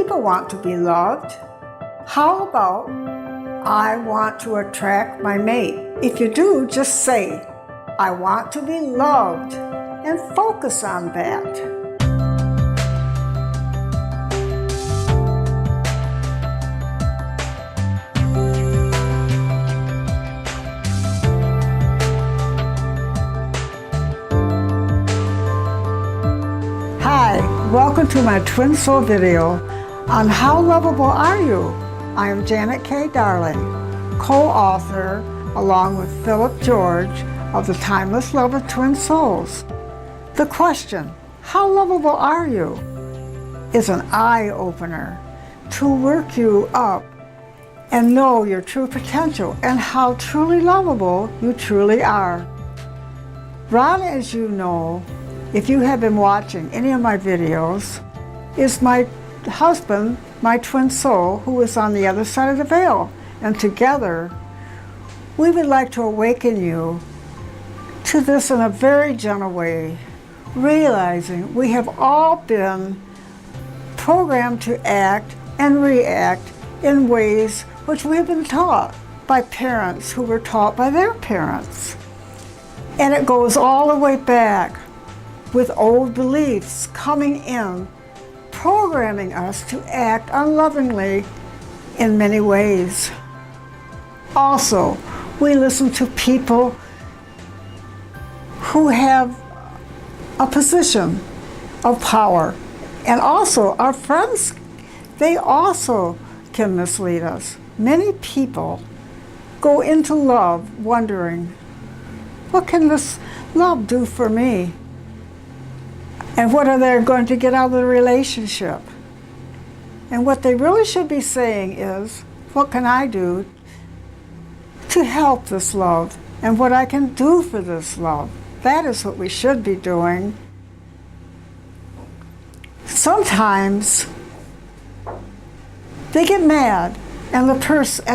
People want to be loved. How about I want to attract my mate? If you do, just say, I want to be loved, and focus on that. Hi, welcome to my Twin Soul video on How Lovable Are You? I am Janet K. Darling, co-author along with Philip George of The Timeless Love of Twin Souls. The question, how lovable are you, is an eye-opener to work you up and know your true potential and how truly lovable you truly are. Ron, as you know, if you have been watching any of my videos, is my husband, my twin soul, who is on the other side of the veil. And together, we would like to awaken you to this in a very gentle way, realizing we have all been programmed to act and react in ways which we have been taught by parents who were taught by their parents. And it goes all the way back with old beliefs coming in, programming us to act unlovingly in many ways. Also, we listen to people who have a position of power. And also, our friends, they also can mislead us. Many people go into love wondering, what can this love do for me? And what are they going to get out of the relationship? And what they really should be saying is, what can I do to help this love? And what I can do for this love? That is what we should be doing. Sometimes they get mad at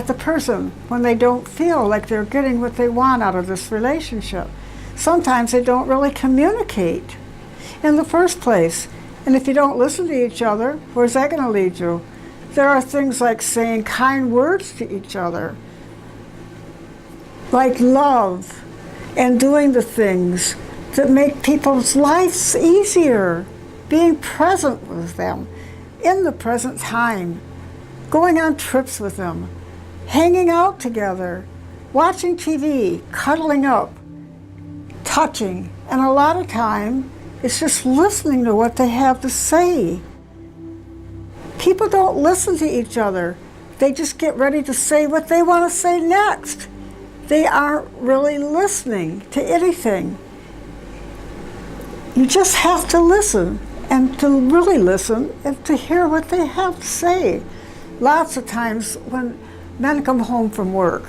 the person when they don't feel like they're getting what they want out of this relationship. Sometimes they don't really communicate in the first place. And if you don't listen to each other, where's that going to lead you? There are things like saying kind words to each other, like love, and doing the things that make people's lives easier, being present with them in the present time, going on trips with them, hanging out together, watching TV, cuddling up, touching, and a lot of time it's just listening to what they have to say. People don't listen to each other. They just get ready to say what they want to say next. They aren't really listening to anything. You just have to listen, and to really listen and to hear what they have to say. Lots of times when men come home from work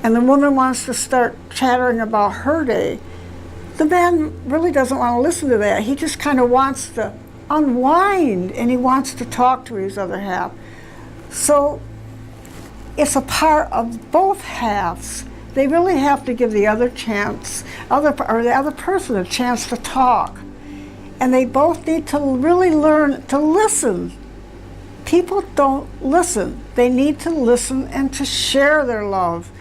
and the woman wants to start chattering about her day, the man really doesn't want to listen to that. He just kind of wants to unwind, and he wants to talk to his other half. So it's a part of both halves. They really have to give the other the other person a chance to talk. And they both need to really learn to listen. People don't listen. They need to listen and to share their love.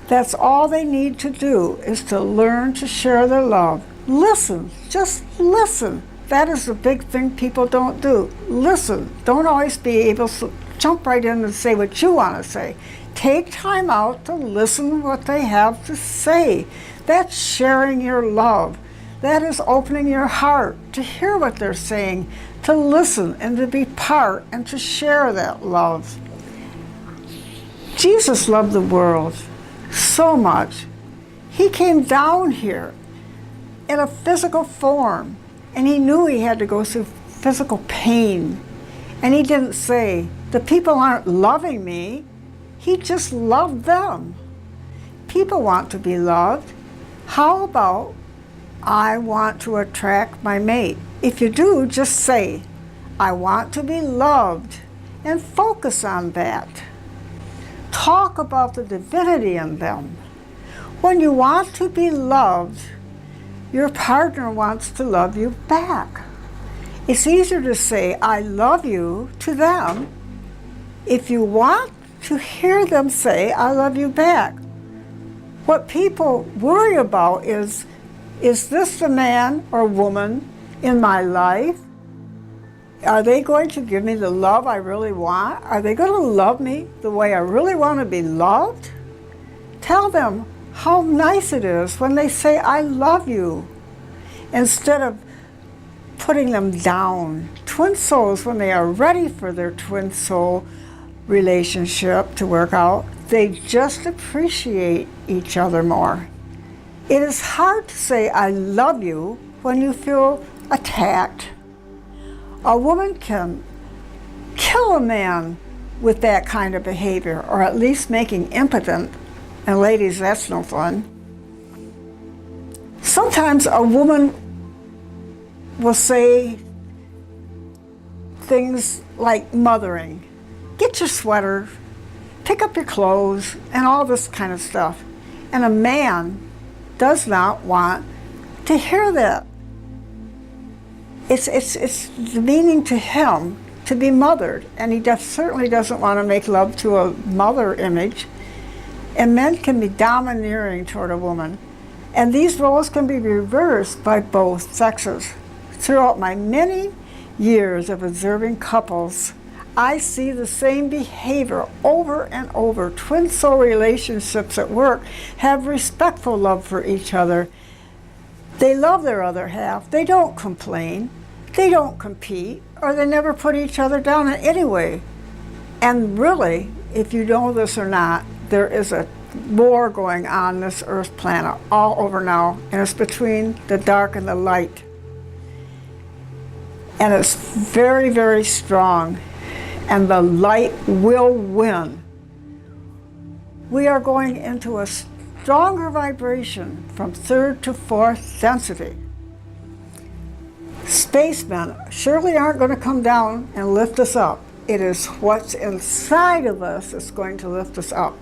That's all they need to do, is to learn to share their love. Listen, just listen. That is the big thing people don't do. Listen. Don't always be able to jump right in and say what you want to say. Take time out to listen what they have to say. That's sharing your love. That is opening your heart to hear what they're saying, to listen and to be part and to share that love. Jesus loved the world so much. He came down here in a physical form, and he knew he had to go through physical pain. And he didn't say, the people aren't loving me. He just loved them. People want to be loved. How about I want to attract my mate? If you do, just say, I want to be loved, and focus on that. Talk about the divinity in them. When you want to be loved, your partner wants to love you back. It's easier to say, I love you to them if you want to hear them say, I love you back. What people worry about is this the man or woman in my life? Are they going to give me the love I really want? Are they going to love me the way I really want to be loved? Tell them how nice it is when they say, I love you, instead of putting them down. Twin souls, when they are ready for their twin soul relationship to work out, they just appreciate each other more. It is hard to say, I love you when you feel attacked. A woman can kill a man with that kind of behavior, or at least making impotent. And ladies, that's no fun. Sometimes a woman will say things like mothering. Get your sweater, pick up your clothes, and all this kind of stuff. And a man does not want to hear that. It's demeaning to him to be mothered, and he certainly doesn't want to make love to a mother image. And men can be domineering toward a woman, and these roles can be reversed by both sexes. Throughout my many years of observing couples, I see the same behavior over and over. Twin soul relationships at work have respectful love for each other. They love their other half. They don't complain. They don't compete, or they never put each other down in any way. And really, if you know this or not, there is a war going on this Earth planet all over now, and it's between the dark and the light. And it's very, very strong, and the light will win. We are going into a stronger vibration from third to fourth density. Spacemen surely aren't going to come down and lift us up. It is what's inside of us that's going to lift us up.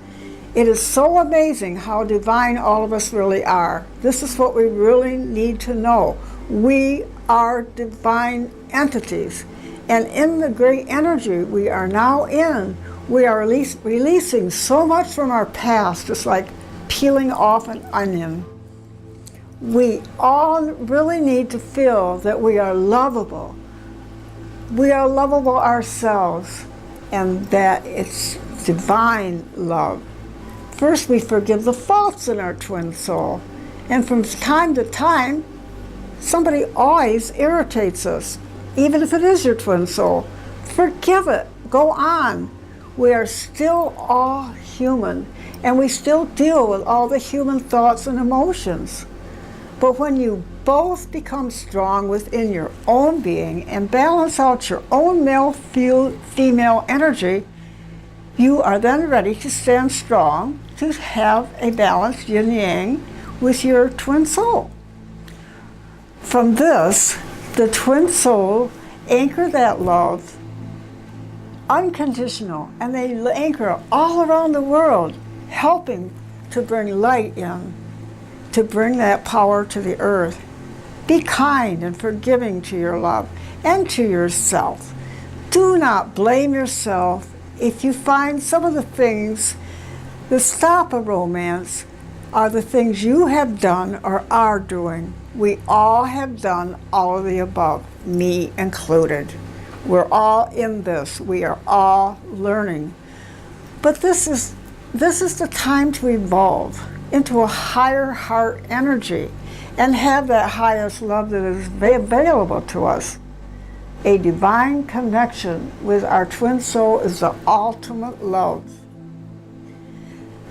It is so amazing how divine all of us really are. This is what we really need to know. We are divine entities. And in the great energy we are now in, we are releasing so much from our past. It's like peeling off an onion. We all really need to feel that we are lovable. We are lovable ourselves, and that it's divine love. First, we forgive the faults in our twin soul. And from time to time, somebody always irritates us, even if it is your twin soul. Forgive it. Go on. We are still all human, and we still deal with all the human thoughts and emotions. But when you both become strong within your own being and balance out your own male-female energy, you are then ready to stand strong, to have a balanced yin-yang with your twin soul. From this, the twin soul anchor that love unconditional, and they anchor all around the world, helping to bring light in, to bring that power to the earth. Be kind and forgiving to your love and to yourself. Do not blame yourself if you find some of the things that stop a romance are the things you have done or are doing. We all have done all of the above, me included. We're all in this. We are all learning. But this is the time to evolve into a higher heart energy and have that highest love that is available to us. A divine connection with our twin soul is the ultimate love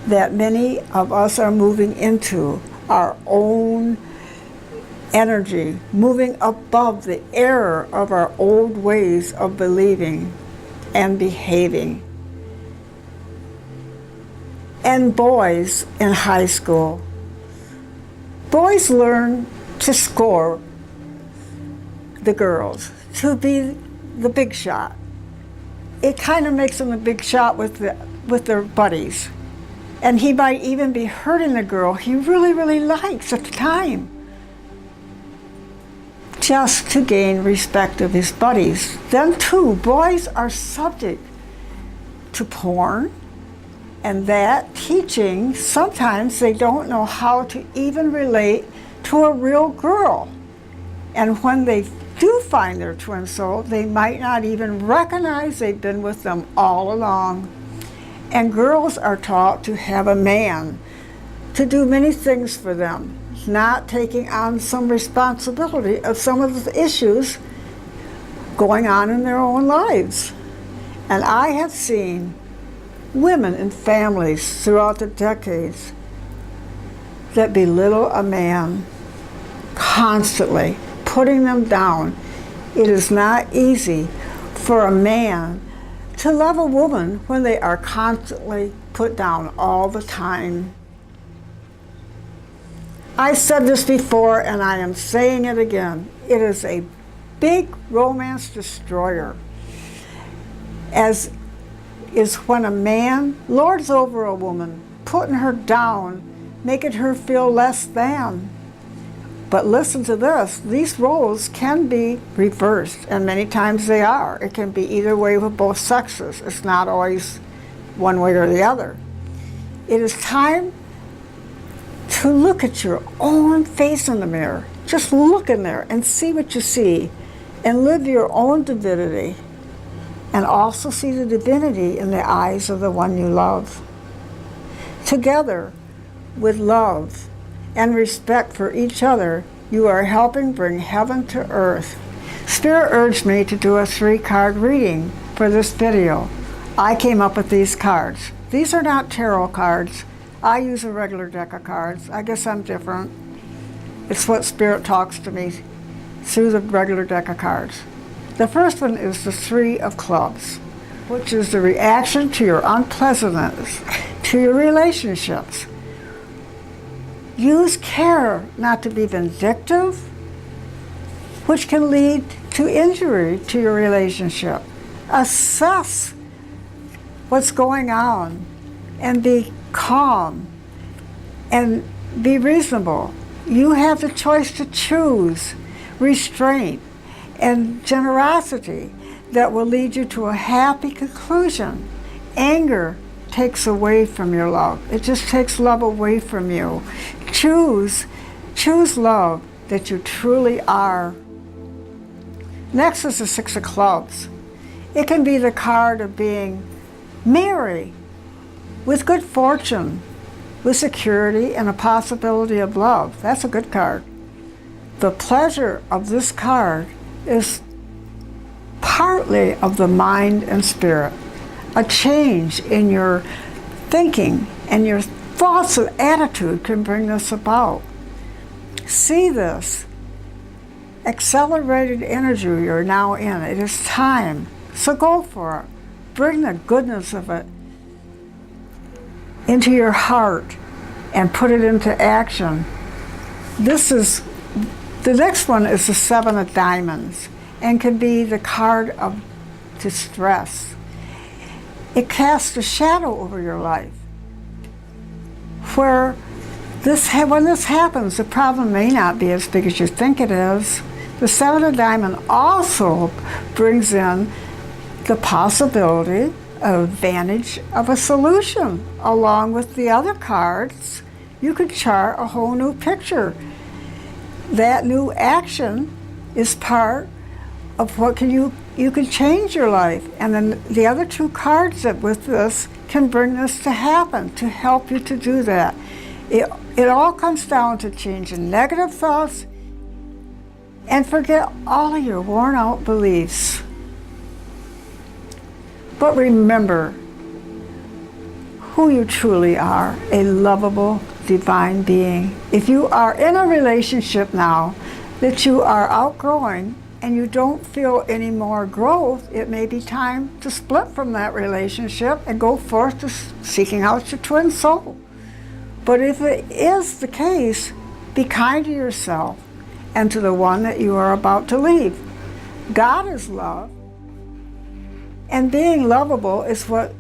that many of us are moving into, our own energy, moving above the error of our old ways of believing and behaving. And boys in high school, boys learn to score the girls, to be the big shot. It kind of makes them a big shot with their buddies. And he might even be hurting the girl he really, really likes at the time. just to gain respect of his buddies. Then too, boys are subject to porn, and that teaching, sometimes they don't know how to even relate to a real girl. And when they do find their twin soul, they might not even recognize they've been with them all along. And girls are taught to have a man to do many things for them, not taking on some responsibility of some of the issues going on in their own lives. And I have seen women in families throughout the decades that belittle a man constantly, putting them down. It is not easy for a man to love a woman when they are constantly put down all the time. I said this before and I am saying it again. It is a big romance destroyer, as is when a man lords over a woman, putting her down, making her feel less than. But listen to this, these roles can be reversed, and many times they are. It can be either way with both sexes. It's not always one way or the other. It is time to look at your own face in the mirror. Just look in there and see what you see, and live your own divinity, and also see the divinity in the eyes of the one you love. Together, with love and respect for each other, you are helping bring heaven to earth. Spirit urged me to do a 3-card reading for this video. I came up with these cards. These are not tarot cards. I use a regular deck of cards. I guess I'm different. It's what Spirit talks to me through the regular deck of cards. The first one is the 3 of Clubs, which is the reaction to your unpleasantness, to your relationships. Use care not to be vindictive, which can lead to injury to your relationship. Assess what's going on and be calm and be reasonable. You have the choice to choose restraint and generosity that will lead you to a happy conclusion. Anger takes away from your love. It just takes love away from you. Choose love that you truly are. Next is the 6 of Clubs. It can be the card of being merry, with good fortune, with security and a possibility of love. That's a good card. The pleasure of this card is partly of the mind and spirit. A change in your thinking and your thoughts and attitude can bring this about. See this accelerated energy you're now in. It is time. So go for it. Bring the goodness of it into your heart and put it into action. The next one is the 7 of Diamonds and can be the card of distress. It casts a shadow over your life. When this happens, the problem may not be as big as you think it is. The 7 of Diamonds also brings in the possibility, advantage of a solution. Along with the other cards, you could chart a whole new picture. That new action is part of what you can change your life. And then the other 2 cards that with this can bring this to happen, to help you to do that. It all comes down to changing negative thoughts and forget all of your worn out beliefs. But remember who you truly are, a lovable, divine being. If you are in a relationship now that you are outgrowing and you don't feel any more growth, it may be time to split from that relationship and go forth to seeking out your twin soul. But if it is the case, be kind to yourself and to the one that you are about to leave. God is love, and being lovable is what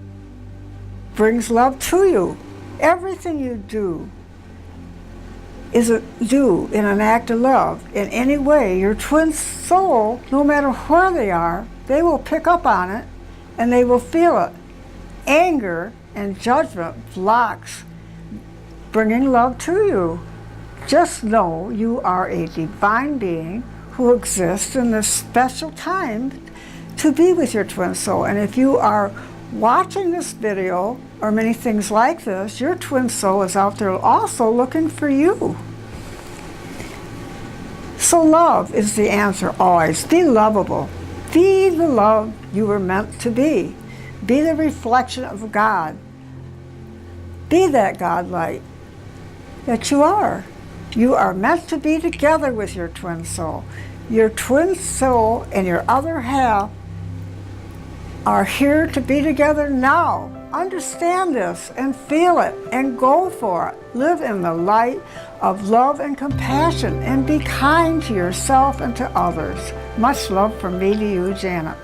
brings love to you. Everything you do isn't due in an act of love in any way, your twin soul, no matter where they are, they will pick up on it and they will feel it. Anger and judgment blocks bringing love to you. Just know you are a divine being who exists in this special time to be with your twin soul. And if you are watching this video or many things like this, your twin soul is out there also looking for you. So love is the answer always. Be lovable. Be the love you were meant to be. Be the reflection of God. Be that God light that you are. You are meant to be together with your twin soul. Your twin soul and your other half are here to be together now. Understand this and feel it and go for it. Live in the light of love and compassion and be kind to yourself and to others. Much love from me to you, Janet.